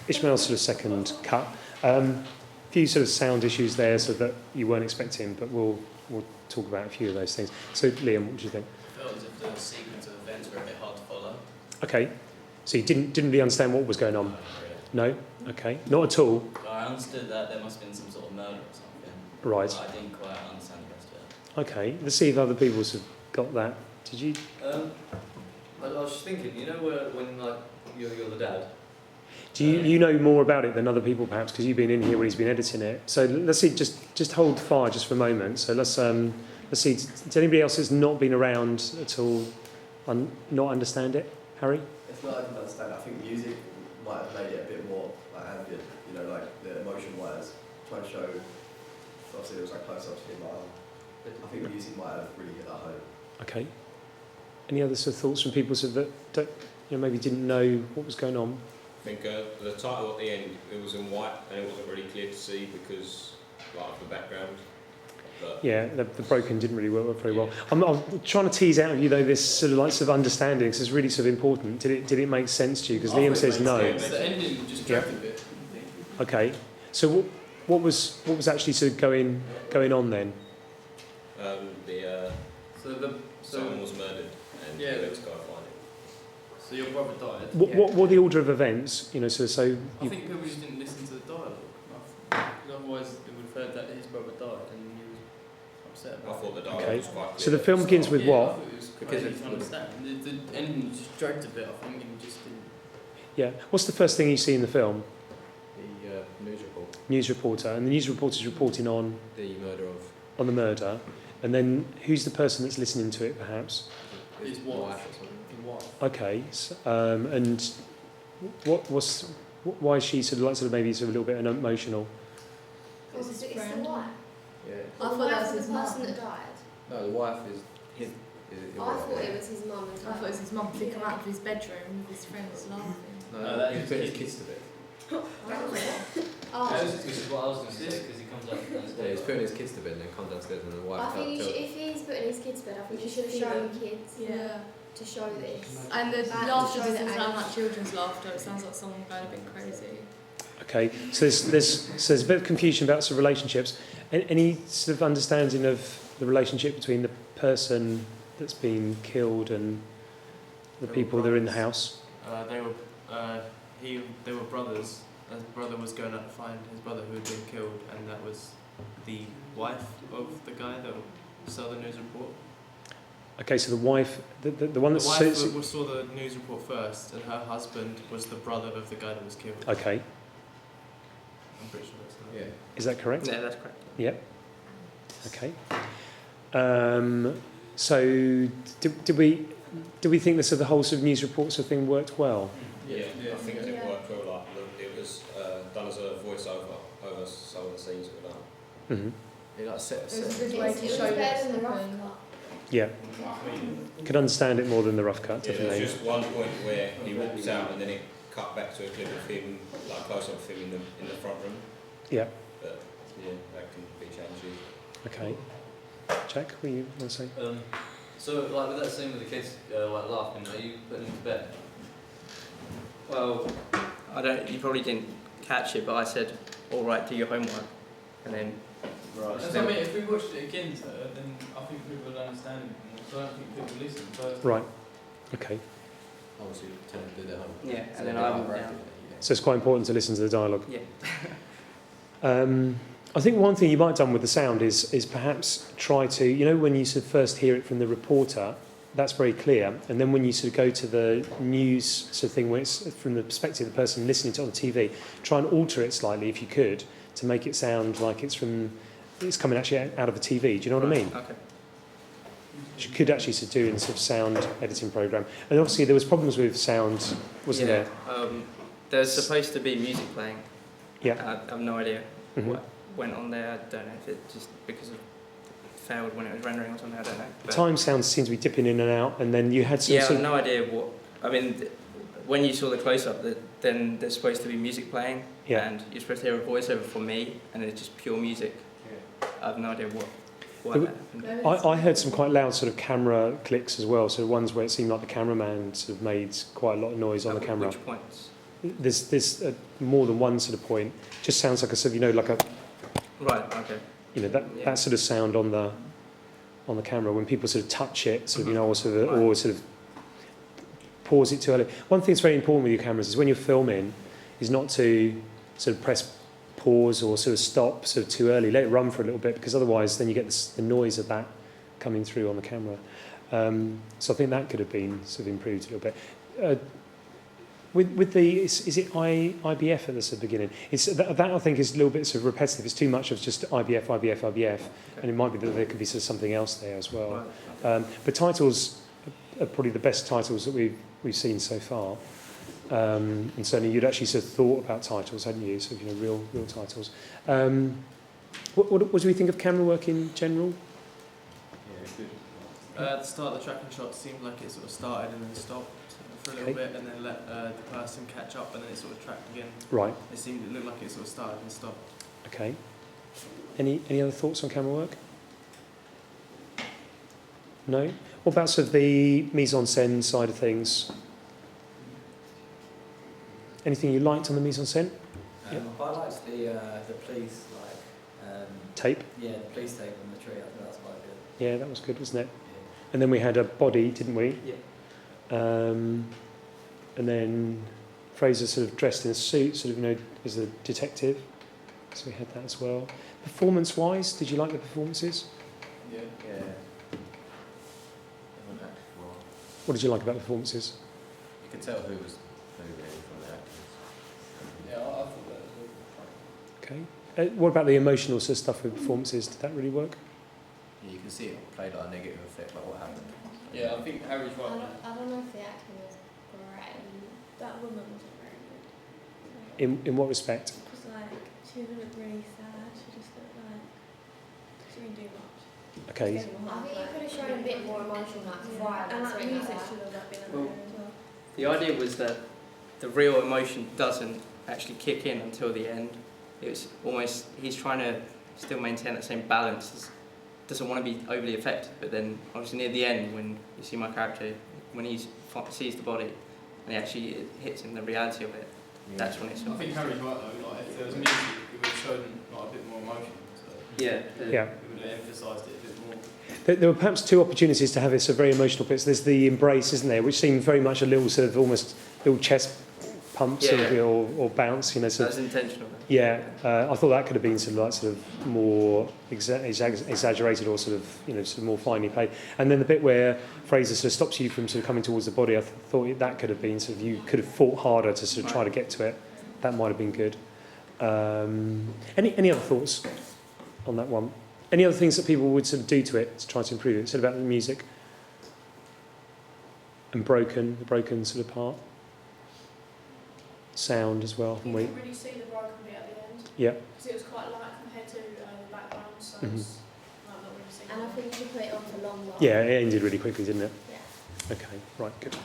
Ishmael's sort of second cut. A few sort of sound issues there, so that you weren't expecting, but we'll talk about a few of those things. So, Liam, what do you think? I felt as if the sequence of events were a bit hard to follow. Okay, so you didn't really understand what was going on? Really. No? Okay, not at all. I understood that there must have been some sort of murder or something. Right. But I didn't quite understand the rest of it. Okay, let's see if other people have got that. Did you? I was just thinking, you know, when like you're the dad. Do you know more about it than other people, perhaps, because you've been in here when he's been editing it? So let's see. Just hold fire just for a moment. So let's see. Does anybody else that's not been around at all not understand it? Harry? It's not I didn't understand. I think music might have made it a bit more like ambient. You know, like the emotion-wise, trying to show. Obviously, there was like close-ups in my arm. I think music might have really hit that home. Okay. Any other sort of thoughts from people that maybe didn't know what was going on? I think the title at the end, it was in white and it wasn't really clear to see because of the background. But Yeah, the broken didn't really work very well. I'm trying to tease out of you though this sort of understanding, because it's really sort of important. Did it make sense to you? Because Liam says no. The ending just dragged a bit. Okay. So what was actually sort of going on then? Someone was murdered and Yeah. they went to go and find it. So your brother died. What were the order of events? You know, so I think people just didn't listen to the dialogue enough. Because otherwise they would have heard that his brother died and he was upset I about thought the it. dialogue Okay. was quite clear. So the film begins with Yeah, I what? thought it was Because crazy it's- to understand. The ending just dragged a bit, I think, and just didn't. Yeah. What's the first thing you see in the film? The news report, News reporter, and the news reporter's reporting on the murder of the murder, and then who's the person that's listening to it, perhaps? His his wife. wife or something. His wife. Okay. And why is she sort of maybe a little bit emotional? It's the friend. wife. Yeah. I thought that was his the person mum. that died. No, the wife is his. I thought it was his mum as I well. thought it was his mum to come out of his bedroom with his friends laughing. No, that he is put his his kids to bed. Oh, This is what I was going to say, because he comes up and Yeah, he's putting his kids to bed and then come downstairs and the wife I think tells if he's putting his kids to bed, I think you should have shown the kids to show this. And the That laughter shows doesn't the sound age. like children's laughter, it sounds like someone going a bit crazy. Okay. So there's a bit of confusion about sort of relationships. Any sort of understanding of the relationship between the person that's been killed and the people that are in the house? They were brothers. His brother was going out to find his brother who had been killed, and that was the wife of the guy that saw the news report. Okay, so the wife, the one The that's... wife saw the news report first, and her husband was the brother of the guy that was killed. Okay, I'm pretty sure that's that. Yeah. is that correct? Yeah, that's correct. Yep. Okay. So did we think the whole sort of news report sort of thing worked well? Yeah, Yeah. I think it Yeah. worked well. It was done as a voiceover over some of the scenes that were done. Mm-hmm. It like set. It was a It good way was to show better what's than the rough happened. cut. Yeah. Could understand it more than the rough cut, Yeah, there definitely. was just one point where he walked out and then it cut back to a clip of him, like close up of him in the front room. Yeah. But yeah, that can be changed. Okay. Jack, what do you want to say? So, like with that scene with the kids, like laughing, are you putting them to bed? Well, you probably didn't catch it, but I said, all right, do your homework. And then Right. So, I mean, if we watched it again, then I think people would understand it more. So I don't think people listen first. Right. Okay. Obviously, tell them to do their homework. Yeah, So and then they I are went active, down. yeah. So it's quite important to listen to the dialogue. Yeah. I think one thing you might have done with the sound is perhaps try to, when you sort of first hear it from the reporter, that's very clear. And then when you sort of go to the news sort of thing, where it's from the perspective of the person listening to it on the TV, try and alter it slightly if you could to make it sound like it's coming actually out of the TV. Do you know what I mean? Okay. Which you could actually sort of do in sort of sound editing program. And obviously there was problems with sound, wasn't there? There's supposed to be music playing. Yeah. I have no idea Mhm. what went on there. I don't know if it just because it failed when it was rendering or something. I don't know. But Time sounds seem to be dipping in and out, and then you had some yeah, I sort have of... no idea what. I mean, when you saw the close-up, then there's supposed to be music playing, Yeah. and you're supposed to hear a voiceover from me, and it's just pure music. I have no idea why There that happened. I heard some quite loud sort of camera clicks as well, so ones where it seemed like the cameraman sort of made quite a lot of noise on the camera. Which points? there's more than one sort of point. Just sounds like a sort of, you know, like a, Right. Okay. you know, that, Yeah. that sort of sound on the camera when people sort of touch it, sort of, you know, or sort of pause it too early. One thing that's very important with your cameras is when you're filming, is not to sort of press pause or sort of stop sort of too early. Let it run for a little bit, because otherwise then you get the noise of that coming through on the camera. So I think that could have been sort of improved a little bit. With the, is it IBF at the sort of beginning? It's that I think is a little bit sort of repetitive. It's too much of just IBF, and it might be that there could be sort of something else there as well. Right. But titles are probably the best titles that we've seen so far. And certainly you'd actually sort of thought about titles, hadn't you? Sort of, you know, real titles. What do we think of camera work in general? At the start of the tracking shot seemed like it sort of started and then stopped for a little bit, and then let the person catch up, and then it sort of tracked again. Right. It looked like it sort of started and stopped. Okay. Any other thoughts on camera work? No? What about sort of the mise-en-scène side of things? Anything you liked on the mise-en-scène? Yeah. I liked the police Tape? yeah, the police tape on the tree. I think that's quite good. Yeah, that was good, wasn't it? And then we had a body, didn't we? Yeah. And then Fraser sort of dressed in a suit, sort of, you know, as a detective. So we had that as well. Performance-wise, did you like the performances? Yeah. Yeah. What did you like about the performances? You could tell who was who really from the actors. Yeah, I thought that was good. Okay. What about the emotional sort of stuff with performances? Did that really work? Yeah, you can see it played like a negative effect, like what happened. Yeah, I think Harry's right. I don't know if the acting was great. That woman wasn't very good. In what respect? Because like she looked really sad. She just looked like she didn't do much. Okay. I think you could have shown a bit more emotion, like violence. And like something music like that. should have like been Well, in there as well. The idea was that the real emotion doesn't actually kick in until the end. It's almost, he's trying to still maintain that same balance. Doesn't want to be overly affected, but then obviously near the end, when you see my character, when he sees the body and he actually it hits him the reality of it, that's when it's. I think Harry's right though. Like if there was music, it would have shown like a bit more emotion. So Yeah. Yeah. it would have emphasised it a bit more. There were perhaps two opportunities to have this a very emotional bit. So there's the embrace, isn't there, which seemed very much a little sort of almost little chest pump sort of, Yeah. or bounce, you know. Sort That's of, intentional. yeah, I thought that could have been sort of more exaggerated or sort of, you know, sort of more finely played. And then the bit where Fraser sort of stops you from sort of coming towards the body, I thought that could have been sort of, you could have fought harder to sort of try to get to it. That might have been good. Any other thoughts on that one? Any other things that people would sort of do to it to try to improve it? Said about the music and the broken sort of part. Sound as well, haven't we? You didn't really see the broken bit at the end. Yeah. Because it was quite light compared to the background, so Mhm. it's like not really seeing And I that. think you should put it on for longer. Yeah, it ended really quickly, didn't it? Yeah. Okay, right, good.